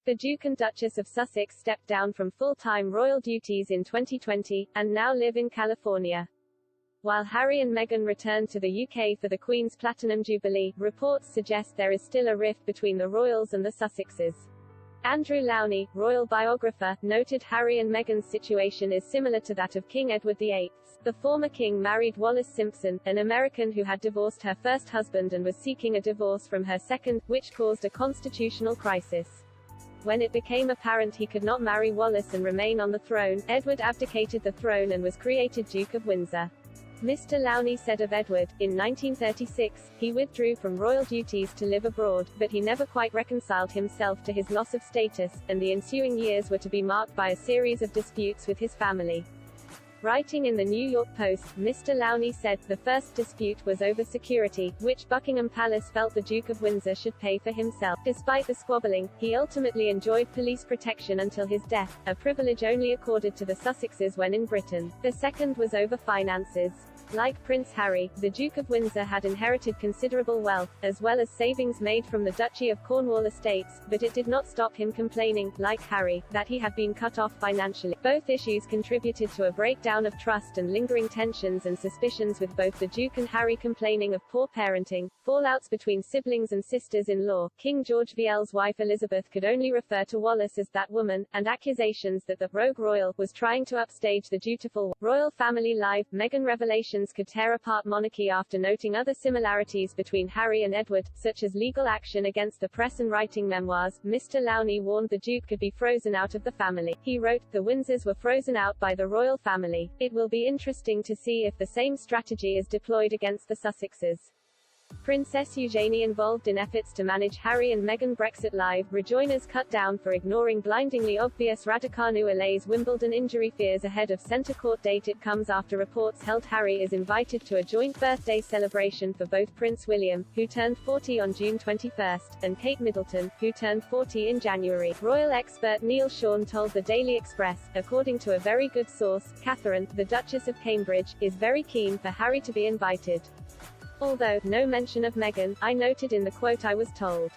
The Duke and Duchess of Sussex stepped down from full-time royal duties in 2020, and now live in California. While Harry and Meghan returned to the UK for the Queen's Platinum Jubilee, reports suggest there is still a rift between the royals and the Sussexes. Andrew Lowney, royal biographer, noted Harry and Meghan's situation is similar to that of King Edward VIII. The former king married Wallis Simpson, an American who had divorced her first husband and was seeking a divorce from her second, which caused a constitutional crisis. When it became apparent he could not marry Wallis and remain on the throne, Edward abdicated the throne and was created Duke of Windsor. Mr. Lowney said of Edward, in 1936, he withdrew from royal duties to live abroad, but he never quite reconciled himself to his loss of status, and the ensuing years were to be marked by a series of disputes with his family. Writing in the New York Post, Mr. Lowney said, the first dispute was over security, which Buckingham Palace felt the Duke of Windsor should pay for himself. Despite the squabbling, he ultimately enjoyed police protection until his death, a privilege only accorded to the Sussexes when in Britain. The second was over finances. Like Prince Harry, the Duke of Windsor had inherited considerable wealth, as well as savings made from the Duchy of Cornwall estates, but it did not stop him complaining, like Harry, that he had been cut off financially. Both issues contributed to a breakdown of trust and lingering tensions and suspicions, with both the Duke and Harry complaining of poor parenting, fallouts between siblings and sisters-in-law. King George VII's wife Elizabeth could only refer to Wallis as that woman, and accusations that the rogue royal was trying to upstage the dutiful royal family live. Meghan revelations could tear apart monarchy after noting other similarities between Harry and Edward, such as legal action against the press and writing memoirs. Mr. Lowney warned the Duke could be frozen out of the family. He wrote, the Windsors were frozen out by the royal family. It will be interesting to see if the same strategy is deployed against the Sussexes. Princess Eugenie involved in efforts to manage Harry and Meghan Brexit Live, rejoiners cut down for ignoring blindingly obvious Raducanu allays Wimbledon injury fears ahead of centre court date. It comes after reports held Harry is invited to a joint birthday celebration for both Prince William, who turned 40 on June 21, and Kate Middleton, who turned 40 in January. Royal expert Neil Sean told the Daily Express, according to a very good source, Catherine, the Duchess of Cambridge, is very keen for Harry to be invited. Although no mention of Meghan, I noted in the quote I was told.